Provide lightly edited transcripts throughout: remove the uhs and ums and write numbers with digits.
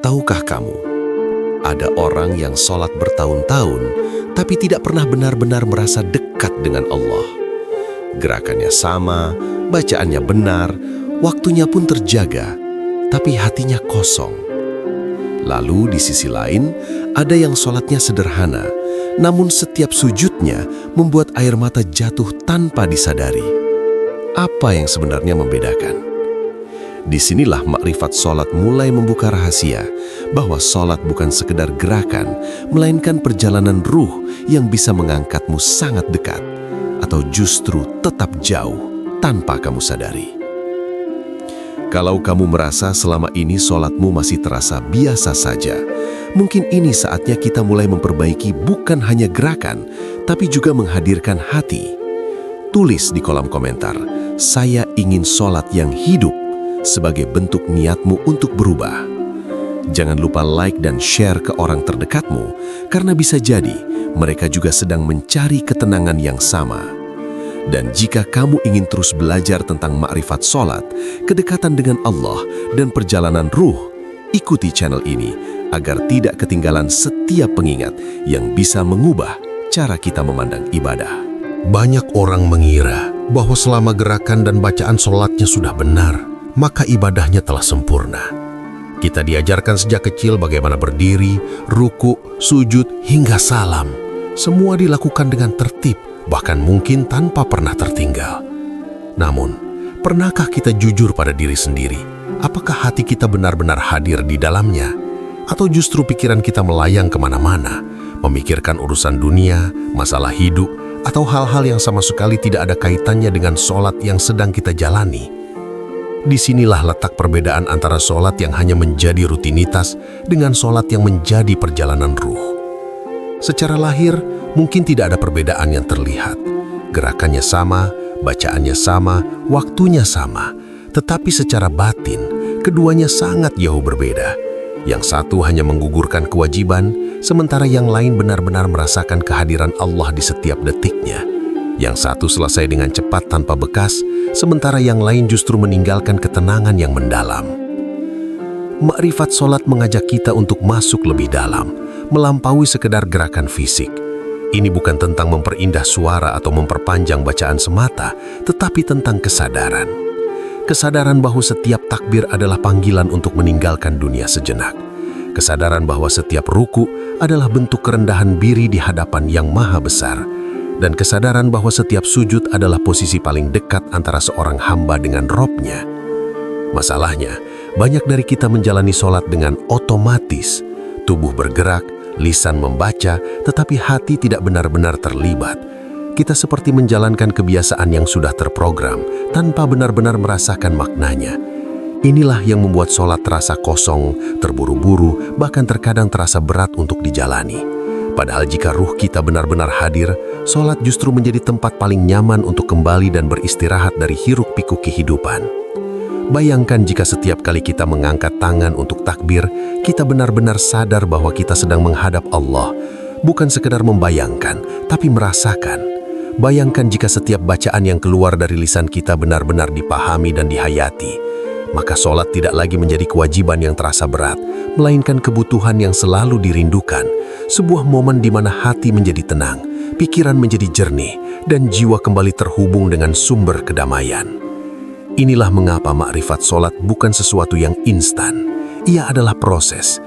Tahukah kamu, ada orang yang sholat bertahun-tahun, tapi tidak pernah benar-benar merasa dekat dengan Allah. Gerakannya sama, bacaannya benar, waktunya pun terjaga, tapi hatinya kosong. Lalu di sisi lain, ada yang sholatnya sederhana, namun setiap sujudnya membuat air mata jatuh tanpa disadari. Apa yang sebenarnya membedakan? Disinilah makrifat sholat mulai membuka rahasia bahwa sholat bukan sekedar gerakan, melainkan perjalanan ruh yang bisa mengangkatmu sangat dekat atau justru tetap jauh tanpa kamu sadari. Kalau kamu merasa selama ini sholatmu masih terasa biasa saja, mungkin ini saatnya kita mulai memperbaiki bukan hanya gerakan, tapi juga menghadirkan hati. Tulis di kolom komentar, "Saya ingin sholat yang hidup," sebagai bentuk niatmu untuk berubah. Jangan lupa like dan share ke orang terdekatmu, karena bisa jadi mereka juga sedang mencari ketenangan yang sama. Dan jika kamu ingin terus belajar tentang makrifat sholat, kedekatan dengan Allah, dan perjalanan ruh, ikuti channel ini agar tidak ketinggalan setiap pengingat yang bisa mengubah cara kita memandang ibadah. Banyak orang mengira bahwa selama gerakan dan bacaan sholatnya sudah benar, maka ibadahnya telah sempurna. Kita diajarkan sejak kecil bagaimana berdiri, ruku, sujud, hingga salam. Semua dilakukan dengan tertib, bahkan mungkin tanpa pernah tertinggal. Namun, pernahkah kita jujur pada diri sendiri? Apakah hati kita benar-benar hadir di dalamnya? Atau justru pikiran kita melayang kemana-mana, memikirkan urusan dunia, masalah hidup, atau hal-hal yang sama sekali tidak ada kaitannya dengan sholat yang sedang kita jalani? Disinilah letak perbedaan antara sholat yang hanya menjadi rutinitas dengan sholat yang menjadi perjalanan ruh. Secara lahir, mungkin tidak ada perbedaan yang terlihat. Gerakannya sama, bacaannya sama, waktunya sama. Tetapi secara batin, keduanya sangat jauh berbeda. Yang satu hanya menggugurkan kewajiban, sementara yang lain benar-benar merasakan kehadiran Allah di setiap detiknya. Yang satu selesai dengan cepat tanpa bekas, sementara yang lain justru meninggalkan ketenangan yang mendalam. Makrifat sholat mengajak kita untuk masuk lebih dalam, melampaui sekedar gerakan fisik. Ini bukan tentang memperindah suara atau memperpanjang bacaan semata, tetapi tentang kesadaran. Kesadaran bahwa setiap takbir adalah panggilan untuk meninggalkan dunia sejenak. Kesadaran bahwa setiap ruku adalah bentuk kerendahan diri di hadapan Yang Maha Besar. Dan kesadaran bahwa setiap sujud adalah posisi paling dekat antara seorang hamba dengan Robnya. Masalahnya, banyak dari kita menjalani sholat dengan otomatis. Tubuh bergerak, lisan membaca, tetapi hati tidak benar-benar terlibat. Kita seperti menjalankan kebiasaan yang sudah terprogram, tanpa benar-benar merasakan maknanya. Inilah yang membuat sholat terasa kosong, terburu-buru, bahkan terkadang terasa berat untuk dijalani. Padahal jika ruh kita benar-benar hadir, sholat justru menjadi tempat paling nyaman untuk kembali dan beristirahat dari hiruk-pikuk kehidupan. Bayangkan jika setiap kali kita mengangkat tangan untuk takbir, kita benar-benar sadar bahwa kita sedang menghadap Allah. Bukan sekedar membayangkan, tapi merasakan. Bayangkan jika setiap bacaan yang keluar dari lisan kita benar-benar dipahami dan dihayati. Maka sholat tidak lagi menjadi kewajiban yang terasa berat, melainkan kebutuhan yang selalu dirindukan. Sebuah momen di mana hati menjadi tenang, pikiran menjadi jernih, dan jiwa kembali terhubung dengan sumber kedamaian. Inilah mengapa makrifat sholat bukan sesuatu yang instan. Ia adalah proses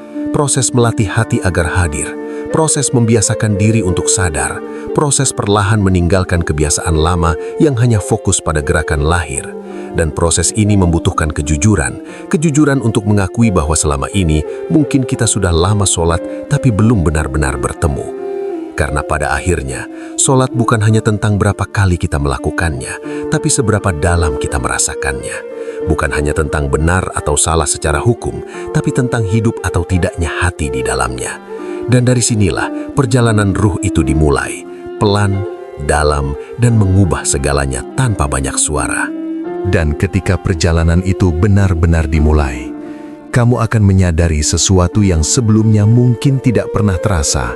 melatih hati agar hadir, proses membiasakan diri untuk sadar, proses perlahan meninggalkan kebiasaan lama yang hanya fokus pada gerakan lahir. Dan proses ini membutuhkan kejujuran untuk mengakui bahwa selama ini mungkin kita sudah lama sholat tapi belum benar-benar bertemu. Karena pada akhirnya, sholat bukan hanya tentang berapa kali kita melakukannya, tapi seberapa dalam kita merasakannya. Bukan hanya tentang benar atau salah secara hukum, tapi tentang hidup atau tidaknya hati di dalamnya. Dan dari sinilah perjalanan ruh itu dimulai, pelan, dalam, dan mengubah segalanya tanpa banyak suara. Dan ketika perjalanan itu benar-benar dimulai, kamu akan menyadari sesuatu yang sebelumnya mungkin tidak pernah terasa,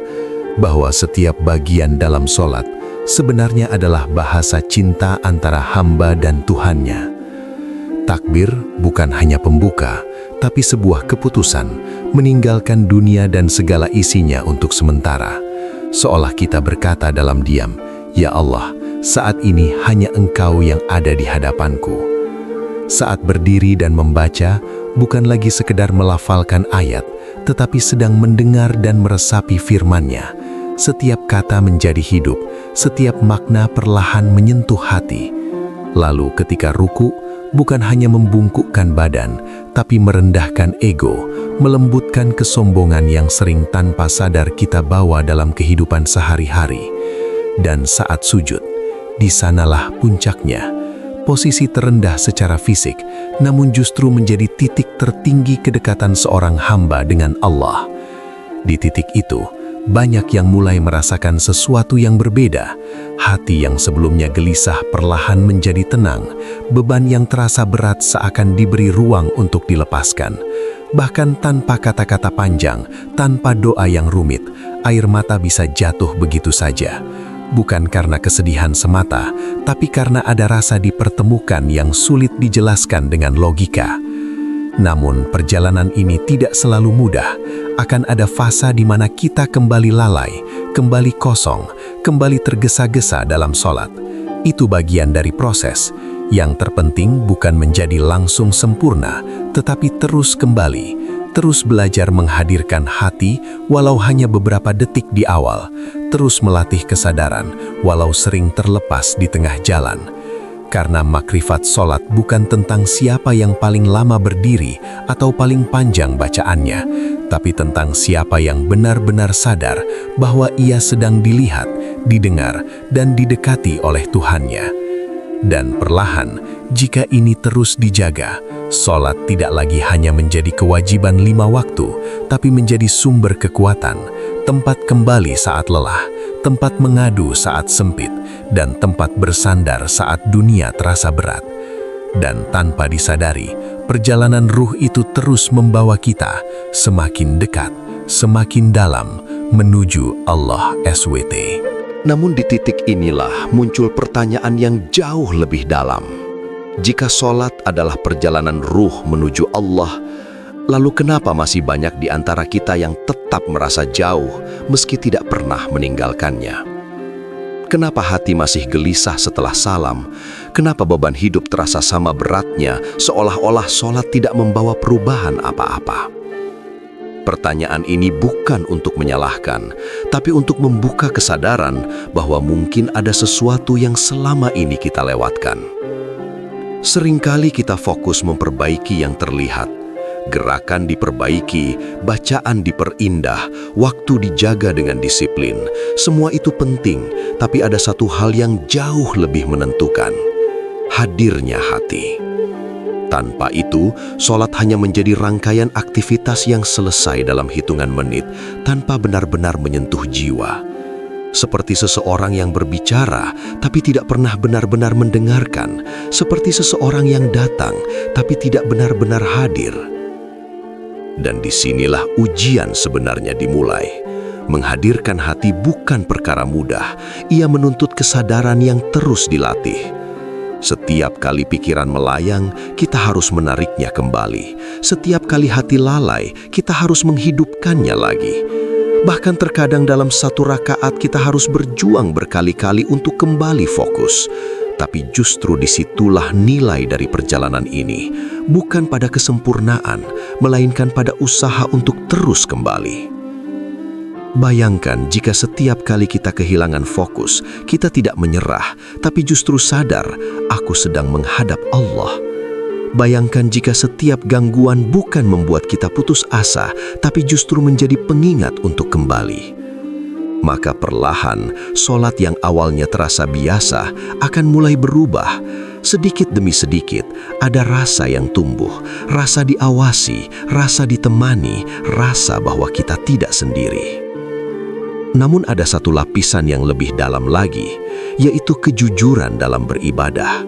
bahwa setiap bagian dalam sholat sebenarnya adalah bahasa cinta antara hamba dan Tuhannya. Takbir bukan hanya pembuka, tapi sebuah keputusan meninggalkan dunia dan segala isinya untuk sementara. Seolah kita berkata dalam diam, "Ya Allah, saat ini hanya Engkau yang ada di hadapanku." Saat berdiri dan membaca, bukan lagi sekedar melafalkan ayat, tetapi sedang mendengar dan meresapi firman-Nya. Setiap kata menjadi hidup, setiap makna perlahan menyentuh hati. Lalu ketika ruku, bukan hanya membungkukkan badan, tapi merendahkan ego, melembutkan kesombongan yang sering tanpa sadar kita bawa dalam kehidupan sehari-hari. Dan saat sujud, di sanalah puncaknya. Posisi terendah secara fisik, namun justru menjadi titik tertinggi kedekatan seorang hamba dengan Allah. Di titik itu, banyak yang mulai merasakan sesuatu yang berbeda. Hati yang sebelumnya gelisah perlahan menjadi tenang. Beban yang terasa berat seakan diberi ruang untuk dilepaskan. Bahkan tanpa kata-kata panjang, tanpa doa yang rumit, air mata bisa jatuh begitu saja. Bukan karena kesedihan semata, tapi karena ada rasa dipertemukan yang sulit dijelaskan dengan logika. Namun, perjalanan ini tidak selalu mudah. Akan ada fase di mana kita kembali lalai, kembali kosong, kembali tergesa-gesa dalam sholat. Itu bagian dari proses. Yang terpenting bukan menjadi langsung sempurna, tetapi terus kembali, terus belajar menghadirkan hati walau hanya beberapa detik di awal, terus melatih kesadaran walau sering terlepas di tengah jalan. Karena makrifat sholat bukan tentang siapa yang paling lama berdiri atau paling panjang bacaannya, tapi tentang siapa yang benar-benar sadar bahwa ia sedang dilihat, didengar, dan didekati oleh Tuhannya. Dan perlahan, jika ini terus dijaga, sholat tidak lagi hanya menjadi kewajiban 5 waktu, tapi menjadi sumber kekuatan, tempat kembali saat lelah, tempat mengadu saat sempit, dan tempat bersandar saat dunia terasa berat. Dan tanpa disadari, perjalanan ruh itu terus membawa kita semakin dekat, semakin dalam, menuju Allah SWT. Namun di titik inilah muncul pertanyaan yang jauh lebih dalam. Jika sholat adalah perjalanan ruh menuju Allah, lalu kenapa masih banyak di antara kita yang tetap merasa jauh meski tidak pernah meninggalkannya? Kenapa hati masih gelisah setelah salam? Kenapa beban hidup terasa sama beratnya, seolah-olah sholat tidak membawa perubahan apa-apa? Pertanyaan ini bukan untuk menyalahkan, tapi untuk membuka kesadaran bahwa mungkin ada sesuatu yang selama ini kita lewatkan. Seringkali kita fokus memperbaiki yang terlihat. Gerakan diperbaiki, bacaan diperindah, waktu dijaga dengan disiplin. Semua itu penting, tapi ada satu hal yang jauh lebih menentukan: hadirnya hati. Tanpa itu, sholat hanya menjadi rangkaian aktivitas yang selesai dalam hitungan menit, tanpa benar-benar menyentuh jiwa. Seperti seseorang yang berbicara, tapi tidak pernah benar-benar mendengarkan. Seperti seseorang yang datang, tapi tidak benar-benar hadir. Dan disinilah ujian sebenarnya dimulai. Menghadirkan hati bukan perkara mudah. Ia menuntut kesadaran yang terus dilatih. Setiap kali pikiran melayang, kita harus menariknya kembali. Setiap kali hati lalai, kita harus menghidupkannya lagi. Bahkan terkadang dalam satu rakaat kita harus berjuang berkali-kali untuk kembali fokus. Tapi justru disitulah nilai dari perjalanan ini. Bukan pada kesempurnaan, melainkan pada usaha untuk terus kembali. Bayangkan jika setiap kali kita kehilangan fokus, kita tidak menyerah, tapi justru sadar, aku sedang menghadap Allah. Bayangkan jika setiap gangguan bukan membuat kita putus asa, tapi justru menjadi pengingat untuk kembali. Maka perlahan, sholat yang awalnya terasa biasa akan mulai berubah. Sedikit demi sedikit, ada rasa yang tumbuh, rasa diawasi, rasa ditemani, rasa bahwa kita tidak sendiri. Namun ada satu lapisan yang lebih dalam lagi, yaitu kejujuran dalam beribadah.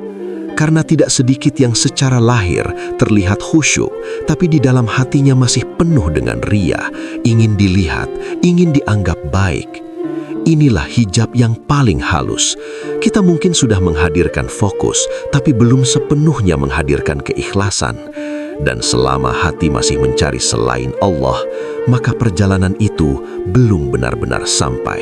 Karena tidak sedikit yang secara lahir terlihat khusyuk, tapi di dalam hatinya masih penuh dengan ria, ingin dilihat, ingin dianggap baik. Inilah hijab yang paling halus. Kita mungkin sudah menghadirkan fokus, tapi belum sepenuhnya menghadirkan keikhlasan. Dan selama hati masih mencari selain Allah, maka perjalanan itu belum benar-benar sampai.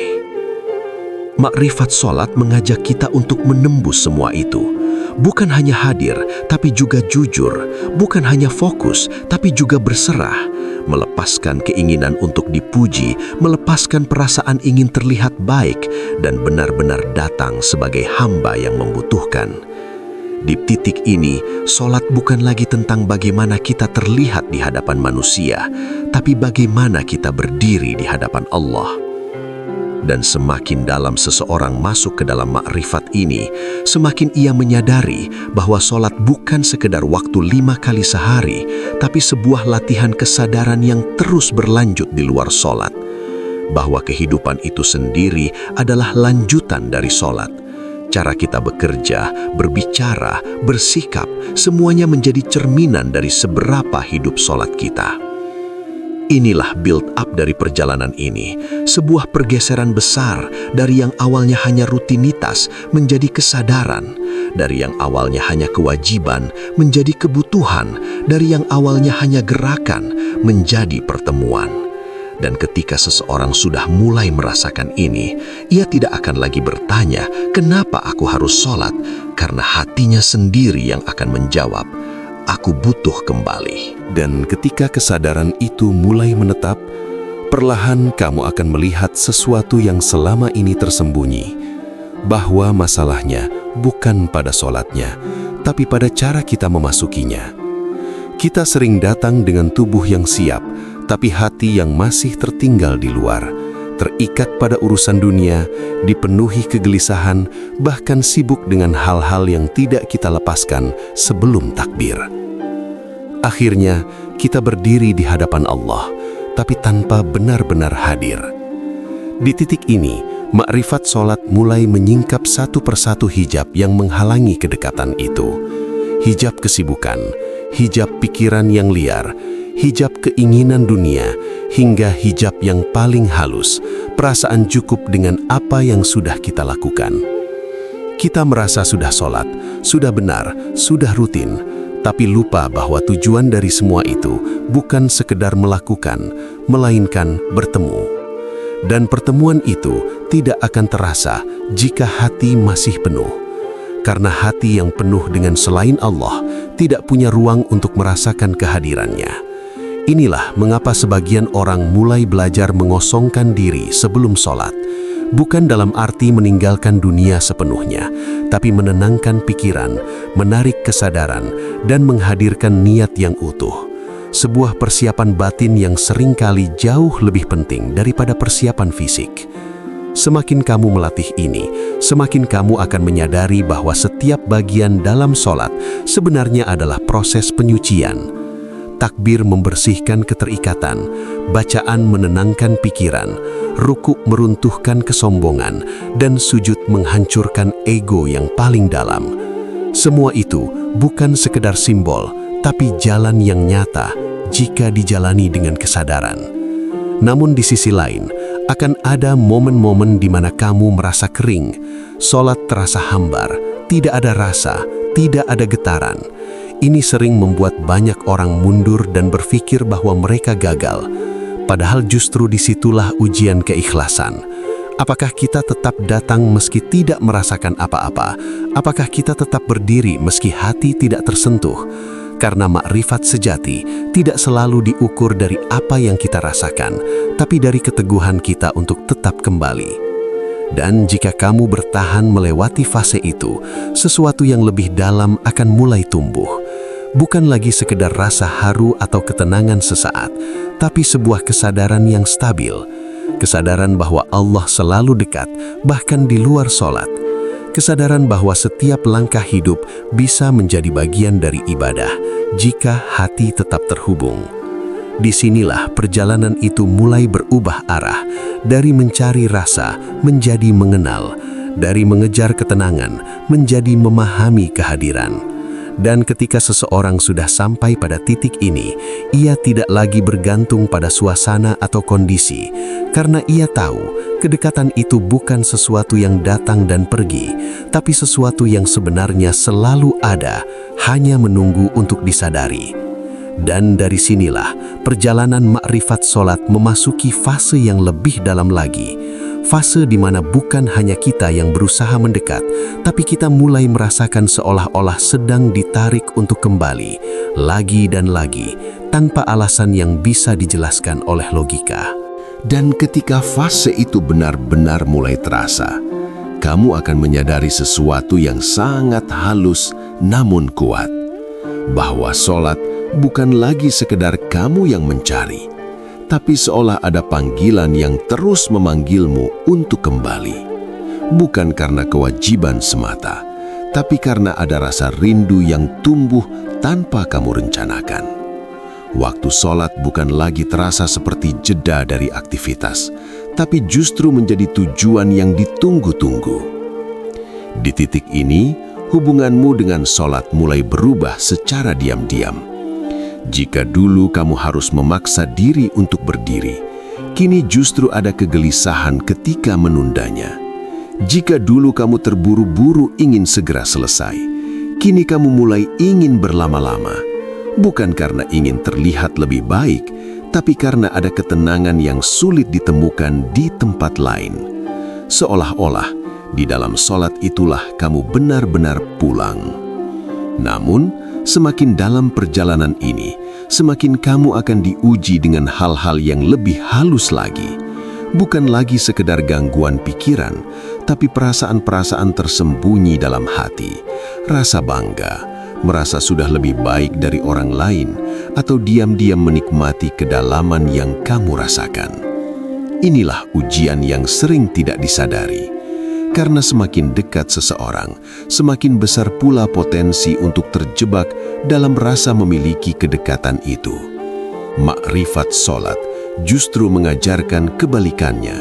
Makrifat sholat mengajak kita untuk menembus semua itu. Bukan hanya hadir, tapi juga jujur. Bukan hanya fokus, tapi juga berserah. Melepaskan keinginan untuk dipuji, melepaskan perasaan ingin terlihat baik, dan benar-benar datang sebagai hamba yang membutuhkan. Di titik ini, sholat bukan lagi tentang bagaimana kita terlihat di hadapan manusia, tapi bagaimana kita berdiri di hadapan Allah. Dan semakin dalam seseorang masuk ke dalam makrifat ini, semakin ia menyadari bahwa sholat bukan sekedar waktu 5 kali sehari, tapi sebuah latihan kesadaran yang terus berlanjut di luar sholat. Bahwa kehidupan itu sendiri adalah lanjutan dari sholat. Cara kita bekerja, berbicara, bersikap, semuanya menjadi cerminan dari seberapa hidup sholat kita. Inilah build up dari perjalanan ini, sebuah pergeseran besar dari yang awalnya hanya rutinitas menjadi kesadaran, dari yang awalnya hanya kewajiban menjadi kebutuhan, dari yang awalnya hanya gerakan menjadi pertemuan. Dan ketika seseorang sudah mulai merasakan ini, ia tidak akan lagi bertanya, "Kenapa aku harus sholat?" Karena hatinya sendiri yang akan menjawab, "Aku butuh kembali." Dan ketika kesadaran itu mulai menetap, perlahan kamu akan melihat sesuatu yang selama ini tersembunyi, bahwa masalahnya bukan pada sholatnya, tapi pada cara kita memasukinya. Kita sering datang dengan tubuh yang siap, tapi hati yang masih tertinggal di luar, terikat pada urusan dunia, dipenuhi kegelisahan, bahkan sibuk dengan hal-hal yang tidak kita lepaskan sebelum takbir. Akhirnya, kita berdiri di hadapan Allah, tapi tanpa benar-benar hadir. Di titik ini, makrifat sholat mulai menyingkap satu persatu hijab yang menghalangi kedekatan itu. Hijab kesibukan, hijab pikiran yang liar, hijab keinginan dunia, hingga hijab yang paling halus, perasaan cukup dengan apa yang sudah kita lakukan. Kita merasa sudah sholat, sudah benar, sudah rutin, tapi lupa bahwa tujuan dari semua itu bukan sekedar melakukan, melainkan bertemu. Dan pertemuan itu tidak akan terasa jika hati masih penuh. Karena hati yang penuh dengan selain Allah tidak punya ruang untuk merasakan kehadirannya. Inilah mengapa sebagian orang mulai belajar mengosongkan diri sebelum sholat. Bukan dalam arti meninggalkan dunia sepenuhnya, tapi menenangkan pikiran, menarik kesadaran, dan menghadirkan niat yang utuh. Sebuah persiapan batin yang seringkali jauh lebih penting daripada persiapan fisik. Semakin kamu melatih ini, semakin kamu akan menyadari bahwa setiap bagian dalam sholat sebenarnya adalah proses penyucian. Takbir membersihkan keterikatan, bacaan menenangkan pikiran, ruku meruntuhkan kesombongan, dan sujud menghancurkan ego yang paling dalam. Semua itu bukan sekedar simbol, tapi jalan yang nyata jika dijalani dengan kesadaran. Namun di sisi lain, akan ada momen-momen di mana kamu merasa kering, sholat terasa hambar, tidak ada rasa, tidak ada getaran. Ini sering membuat banyak orang mundur dan berpikir bahwa mereka gagal. Padahal justru disitulah ujian keikhlasan. Apakah kita tetap datang meski tidak merasakan apa-apa? Apakah kita tetap berdiri meski hati tidak tersentuh? Karena makrifat sejati tidak selalu diukur dari apa yang kita rasakan, tapi dari keteguhan kita untuk tetap kembali. Dan jika kamu bertahan melewati fase itu, sesuatu yang lebih dalam akan mulai tumbuh. Bukan lagi sekedar rasa haru atau ketenangan sesaat, tapi sebuah kesadaran yang stabil. Kesadaran bahwa Allah selalu dekat, bahkan di luar sholat. Kesadaran bahwa setiap langkah hidup bisa menjadi bagian dari ibadah, jika hati tetap terhubung. Disinilah perjalanan itu mulai berubah arah, dari mencari rasa menjadi mengenal, dari mengejar ketenangan menjadi memahami kehadiran. Dan ketika seseorang sudah sampai pada titik ini, ia tidak lagi bergantung pada suasana atau kondisi, karena ia tahu kedekatan itu bukan sesuatu yang datang dan pergi, tapi sesuatu yang sebenarnya selalu ada, hanya menunggu untuk disadari. Dan dari sinilah perjalanan makrifat solat memasuki fase yang lebih dalam lagi. Fase di mana bukan hanya kita yang berusaha mendekat, tapi kita mulai merasakan seolah-olah sedang ditarik untuk kembali, lagi dan lagi, tanpa alasan yang bisa dijelaskan oleh logika. Dan ketika fase itu benar-benar mulai terasa, kamu akan menyadari sesuatu yang sangat halus namun kuat. Bahwa solat bukan lagi sekedar kamu yang mencari, tapi seolah ada panggilan yang terus memanggilmu untuk kembali. Bukan karena kewajiban semata, tapi karena ada rasa rindu yang tumbuh tanpa kamu rencanakan. Waktu solat bukan lagi terasa seperti jeda dari aktivitas, tapi justru menjadi tujuan yang ditunggu-tunggu. Di titik ini, hubunganmu dengan solat mulai berubah secara diam-diam. Jika dulu kamu harus memaksa diri untuk berdiri, kini justru ada kegelisahan ketika menundanya. Jika dulu kamu terburu-buru ingin segera selesai, kini kamu mulai ingin berlama-lama. Bukan karena ingin terlihat lebih baik, tapi karena ada ketenangan yang sulit ditemukan di tempat lain. Seolah-olah di dalam solat itulah kamu benar-benar pulang. Namun, semakin dalam perjalanan ini, semakin kamu akan diuji dengan hal-hal yang lebih halus lagi. Bukan lagi sekedar gangguan pikiran, tapi perasaan-perasaan tersembunyi dalam hati. Rasa bangga, merasa sudah lebih baik dari orang lain, atau diam-diam menikmati kedalaman yang kamu rasakan. Inilah ujian yang sering tidak disadari. Karena semakin dekat seseorang, semakin besar pula potensi untuk terjebak dalam rasa memiliki kedekatan itu. Makrifat solat justru mengajarkan kebalikannya,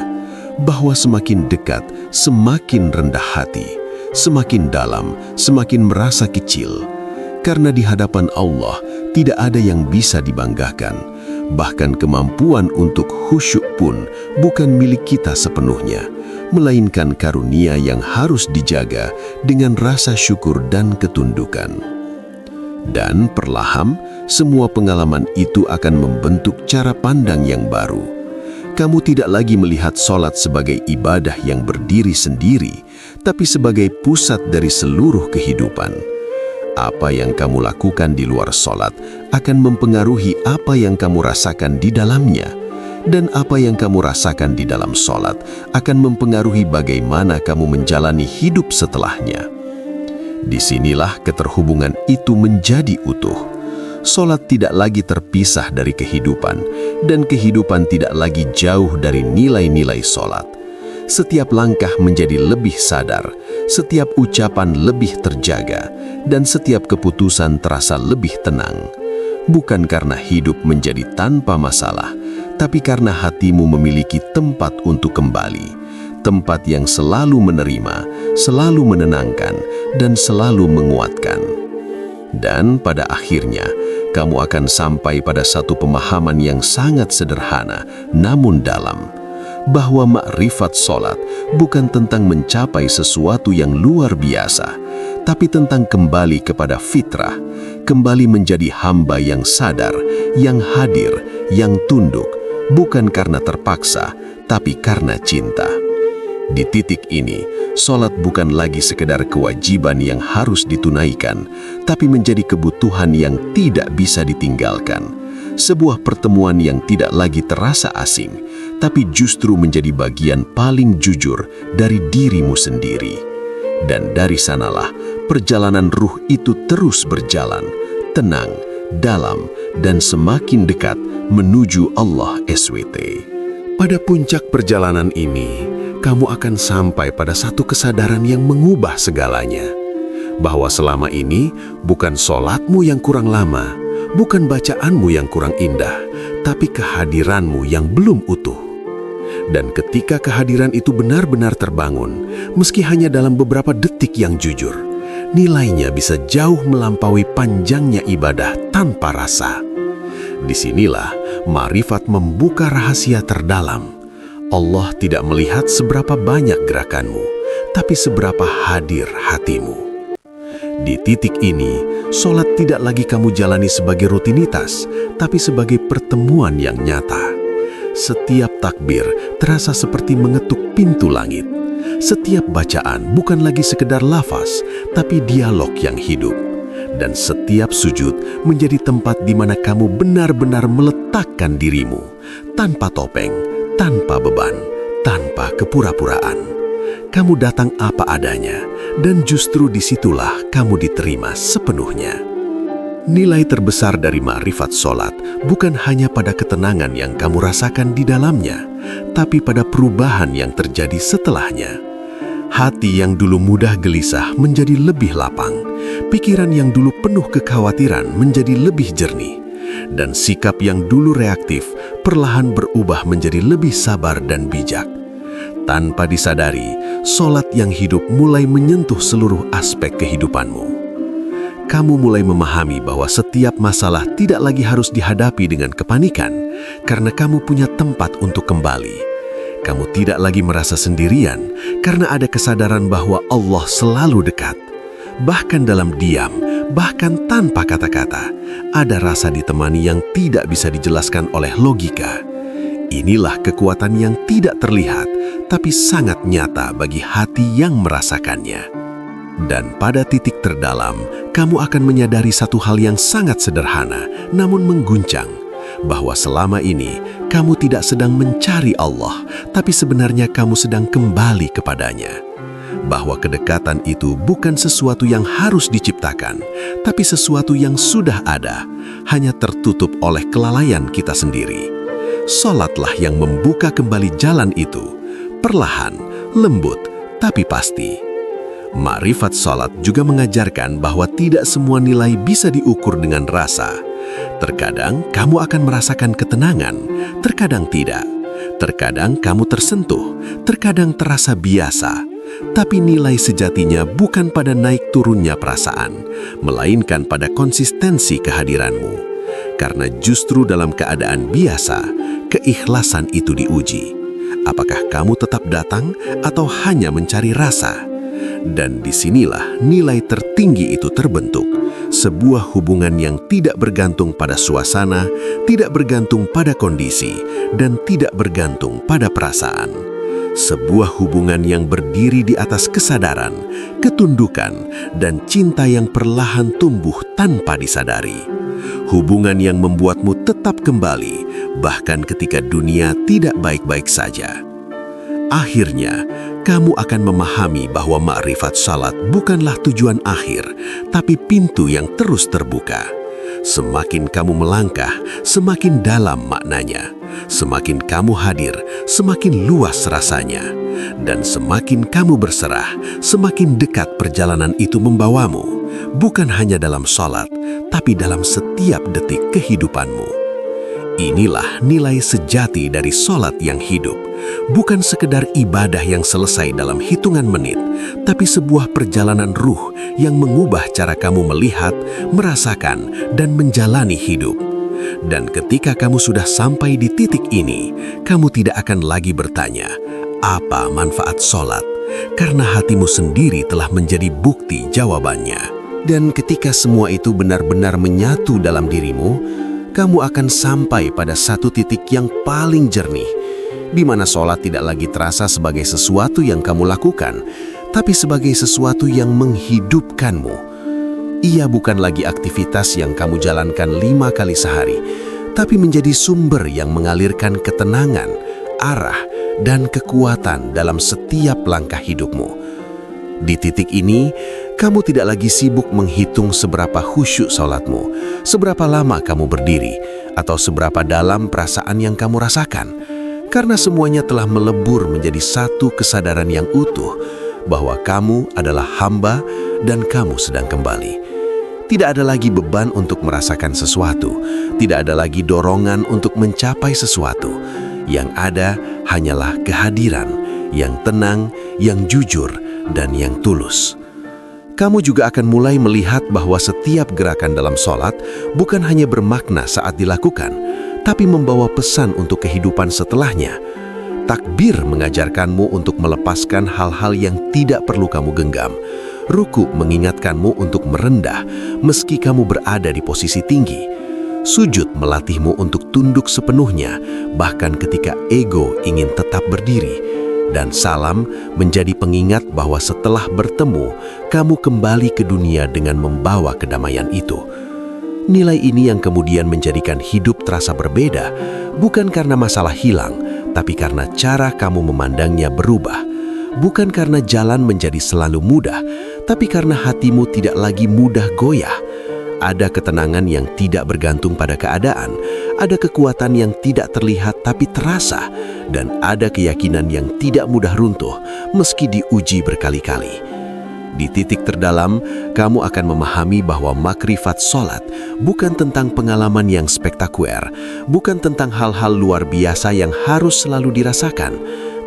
bahwa semakin dekat, semakin rendah hati, semakin dalam, semakin merasa kecil. Karena di hadapan Allah tidak ada yang bisa dibanggakan, bahkan kemampuan untuk khusyuk pun bukan milik kita sepenuhnya, melainkan karunia yang harus dijaga dengan rasa syukur dan ketundukan. Dan perlahan, semua pengalaman itu akan membentuk cara pandang yang baru. Kamu tidak lagi melihat solat sebagai ibadah yang berdiri sendiri, tapi sebagai pusat dari seluruh kehidupan. Apa yang kamu lakukan di luar solat akan mempengaruhi apa yang kamu rasakan di dalamnya. Dan apa yang kamu rasakan di dalam solat akan mempengaruhi bagaimana kamu menjalani hidup setelahnya. Disinilah keterhubungan itu menjadi utuh. Solat tidak lagi terpisah dari kehidupan, dan kehidupan tidak lagi jauh dari nilai-nilai solat. Setiap langkah menjadi lebih sadar, setiap ucapan lebih terjaga, dan setiap keputusan terasa lebih tenang. Bukan karena hidup menjadi tanpa masalah, tapi karena hatimu memiliki tempat untuk kembali, tempat yang selalu menerima, selalu menenangkan, dan selalu menguatkan. Dan pada akhirnya, kamu akan sampai pada satu pemahaman yang sangat sederhana, namun dalam, bahwa makrifat solat bukan tentang mencapai sesuatu yang luar biasa, tapi tentang kembali kepada fitrah, kembali menjadi hamba yang sadar, yang hadir, yang tunduk, bukan karena terpaksa, tapi karena cinta. Di titik ini, solat bukan lagi sekedar kewajiban yang harus ditunaikan, tapi menjadi kebutuhan yang tidak bisa ditinggalkan. Sebuah pertemuan yang tidak lagi terasa asing, tapi justru menjadi bagian paling jujur dari dirimu sendiri. Dan dari sanalah, perjalanan ruh itu terus berjalan, tenang, dalam, dan semakin dekat menuju Allah SWT. Pada puncak perjalanan ini, kamu akan sampai pada satu kesadaran yang mengubah segalanya. Bahwa selama ini bukan solatmu yang kurang lama, bukan bacaanmu yang kurang indah, tapi kehadiranmu yang belum utuh. Dan ketika kehadiran itu benar-benar terbangun, meski hanya dalam beberapa detik yang jujur, nilainya bisa jauh melampaui panjangnya ibadah tanpa rasa. Disinilah makrifat membuka rahasia terdalam. Allah tidak melihat seberapa banyak gerakanmu, tapi seberapa hadir hatimu. Di titik ini, sholat tidak lagi kamu jalani sebagai rutinitas, tapi sebagai pertemuan yang nyata. Setiap takbir terasa seperti mengetuk pintu langit. Setiap bacaan bukan lagi sekedar lafaz, tapi dialog yang hidup. Dan setiap sujud menjadi tempat di mana kamu benar-benar meletakkan dirimu, tanpa topeng, tanpa beban, tanpa kepura-puraan. Kamu datang apa adanya, dan justru disitulah kamu diterima sepenuhnya. Nilai terbesar dari ma'rifat sholat bukan hanya pada ketenangan yang kamu rasakan di dalamnya, tapi pada perubahan yang terjadi setelahnya. Hati yang dulu mudah gelisah menjadi lebih lapang, pikiran yang dulu penuh kekhawatiran menjadi lebih jernih, dan sikap yang dulu reaktif perlahan berubah menjadi lebih sabar dan bijak. Tanpa disadari, sholat yang hidup mulai menyentuh seluruh aspek kehidupanmu. Kamu mulai memahami bahwa setiap masalah tidak lagi harus dihadapi dengan kepanikan, karena kamu punya tempat untuk kembali. Kamu tidak lagi merasa sendirian, karena ada kesadaran bahwa Allah selalu dekat. Bahkan dalam diam, bahkan tanpa kata-kata, ada rasa ditemani yang tidak bisa dijelaskan oleh logika. Inilah kekuatan yang tidak terlihat, tapi sangat nyata bagi hati yang merasakannya. Dan pada titik terdalam, kamu akan menyadari satu hal yang sangat sederhana, namun mengguncang, bahwa selama ini kamu tidak sedang mencari Allah, tapi sebenarnya kamu sedang kembali kepadanya. Bahwa kedekatan itu bukan sesuatu yang harus diciptakan, tapi sesuatu yang sudah ada, hanya tertutup oleh kelalaian kita sendiri. Sholatlah yang membuka kembali jalan itu, perlahan, lembut, tapi pasti. Ma'rifat sholat juga mengajarkan bahwa tidak semua nilai bisa diukur dengan rasa. Terkadang kamu akan merasakan ketenangan, terkadang tidak. Terkadang kamu tersentuh, terkadang terasa biasa. Tapi nilai sejatinya bukan pada naik turunnya perasaan, melainkan pada konsistensi kehadiranmu. Karena justru dalam keadaan biasa, keikhlasan itu diuji. Apakah kamu tetap datang atau hanya mencari rasa? Dan disinilah nilai tertinggi itu terbentuk. Sebuah hubungan yang tidak bergantung pada suasana, tidak bergantung pada kondisi, dan tidak bergantung pada perasaan. Sebuah hubungan yang berdiri di atas kesadaran, ketundukan, dan cinta yang perlahan tumbuh tanpa disadari. Hubungan yang membuatmu tetap kembali, bahkan ketika dunia tidak baik-baik saja. Akhirnya, kamu akan memahami bahwa ma'rifat salat bukanlah tujuan akhir, tapi pintu yang terus terbuka. Semakin kamu melangkah, semakin dalam maknanya. Semakin kamu hadir, semakin luas rasanya. Dan semakin kamu berserah, semakin dekat perjalanan itu membawamu. Bukan hanya dalam salat, tapi dalam setiap detik kehidupanmu. Inilah nilai sejati dari salat yang hidup. Bukan sekedar ibadah yang selesai dalam hitungan menit, tapi sebuah perjalanan ruh yang mengubah cara kamu melihat, merasakan, dan menjalani hidup. Dan ketika kamu sudah sampai di titik ini, kamu tidak akan lagi bertanya, apa manfaat salat? Karena hatimu sendiri telah menjadi bukti jawabannya. Dan ketika semua itu benar-benar menyatu dalam dirimu, kamu akan sampai pada satu titik yang paling jernih, di mana sholat tidak lagi terasa sebagai sesuatu yang kamu lakukan, tapi sebagai sesuatu yang menghidupkanmu. Ia bukan lagi aktivitas yang kamu jalankan 5 kali sehari, tapi menjadi sumber yang mengalirkan ketenangan, arah, dan kekuatan dalam setiap langkah hidupmu. Di titik ini, kamu tidak lagi sibuk menghitung seberapa khusyuk sholatmu, seberapa lama kamu berdiri, atau seberapa dalam perasaan yang kamu rasakan. Karena semuanya telah melebur menjadi satu kesadaran yang utuh, bahwa kamu adalah hamba dan kamu sedang kembali. Tidak ada lagi beban untuk merasakan sesuatu, tidak ada lagi dorongan untuk mencapai sesuatu. Yang ada hanyalah kehadiran, yang tenang, yang jujur, dan yang tulus. Kamu juga akan mulai melihat bahwa setiap gerakan dalam sholat bukan hanya bermakna saat dilakukan, tapi membawa pesan untuk kehidupan setelahnya. Takbir mengajarkanmu untuk melepaskan hal-hal yang tidak perlu kamu genggam, Ruku mengingatkanmu untuk merendah meski kamu berada di posisi tinggi. Sujud melatihmu untuk tunduk sepenuhnya, bahkan ketika ego ingin tetap berdiri. Dan salam menjadi pengingat bahwa setelah bertemu, kamu kembali ke dunia dengan membawa kedamaian itu. Nilai ini yang kemudian menjadikan hidup terasa berbeda, bukan karena masalah hilang, tapi karena cara kamu memandangnya berubah. Bukan karena jalan menjadi selalu mudah, tapi karena hatimu tidak lagi mudah goyah. Ada ketenangan yang tidak bergantung pada keadaan, ada kekuatan yang tidak terlihat tapi terasa, dan ada keyakinan yang tidak mudah runtuh meski diuji berkali-kali. Di titik terdalam, kamu akan memahami bahwa makrifat sholat bukan tentang pengalaman yang spektakuler, bukan tentang hal-hal luar biasa yang harus selalu dirasakan,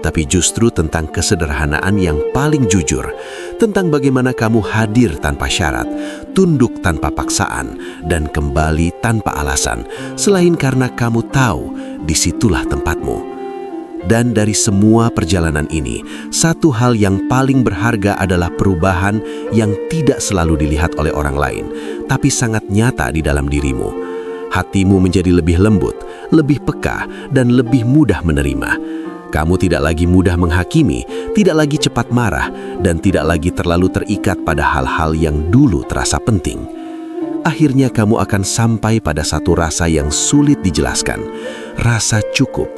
tapi justru tentang kesederhanaan yang paling jujur, tentang bagaimana kamu hadir tanpa syarat, tunduk tanpa paksaan, dan kembali tanpa alasan, selain karena kamu tahu disitulah tempatmu. Dan dari semua perjalanan ini, satu hal yang paling berharga adalah perubahan yang tidak selalu dilihat oleh orang lain, tapi sangat nyata di dalam dirimu. Hatimu menjadi lebih lembut, lebih peka, dan lebih mudah menerima. Kamu tidak lagi mudah menghakimi, tidak lagi cepat marah, dan tidak lagi terlalu terikat pada hal-hal yang dulu terasa penting. Akhirnya kamu akan sampai pada satu rasa yang sulit dijelaskan, rasa cukup.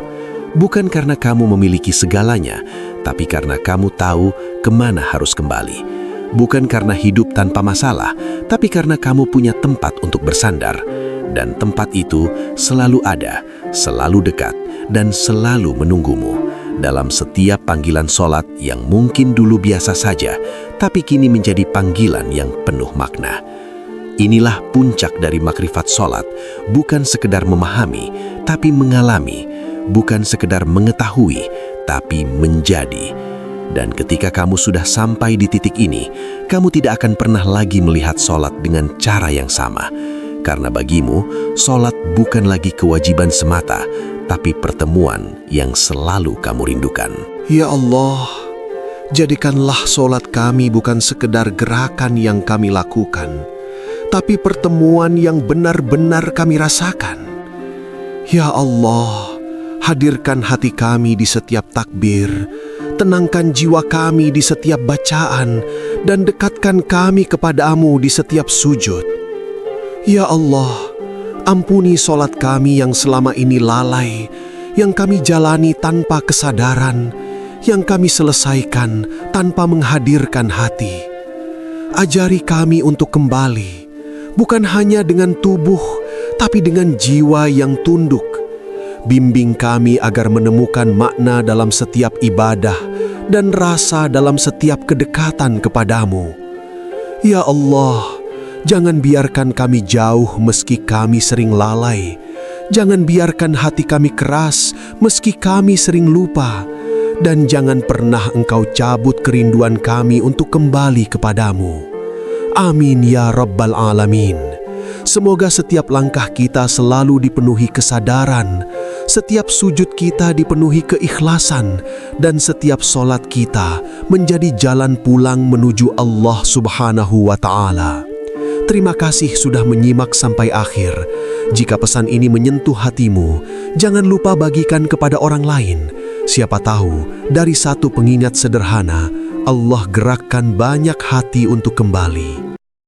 Bukan karena kamu memiliki segalanya, tapi karena kamu tahu kemana harus kembali. Bukan karena hidup tanpa masalah, tapi karena kamu punya tempat untuk bersandar. Dan tempat itu selalu ada, selalu dekat, dan selalu menunggumu. Dalam setiap panggilan sholat yang mungkin dulu biasa saja, tapi kini menjadi panggilan yang penuh makna. Inilah puncak dari makrifat sholat, bukan sekedar memahami, tapi mengalami. Bukan sekedar mengetahui, tapi menjadi. Dan ketika kamu sudah sampai di titik ini, kamu tidak akan pernah lagi melihat sholat dengan cara yang sama. Karena bagimu, sholat bukan lagi kewajiban semata, tapi pertemuan yang selalu kamu rindukan. Ya Allah, jadikanlah sholat kami bukan sekedar gerakan yang kami lakukan, tapi pertemuan yang benar-benar kami rasakan. Ya Allah, hadirkan hati kami di setiap takbir, tenangkan jiwa kami di setiap bacaan, dan dekatkan kami kepadamu di setiap sujud. Ya Allah, ampuni sholat kami yang selama ini lalai, yang kami jalani tanpa kesadaran, yang kami selesaikan tanpa menghadirkan hati. Ajari kami untuk kembali, bukan hanya dengan tubuh, tapi dengan jiwa yang tunduk. Bimbing kami agar menemukan makna dalam setiap ibadah dan rasa dalam setiap kedekatan kepadamu. Ya Allah, jangan biarkan kami jauh meski kami sering lalai. Jangan biarkan hati kami keras meski kami sering lupa. Dan jangan pernah Engkau cabut kerinduan kami untuk kembali kepadamu. Amin ya Rabbal Alamin. Semoga setiap langkah kita selalu dipenuhi kesadaran, setiap sujud kita dipenuhi keikhlasan, dan setiap sholat kita menjadi jalan pulang menuju Allah Subhanahu wa Ta'ala. Terima kasih sudah menyimak sampai akhir. Jika pesan ini menyentuh hatimu, jangan lupa bagikan kepada orang lain. Siapa tahu, dari satu pengingat sederhana, Allah gerakkan banyak hati untuk kembali.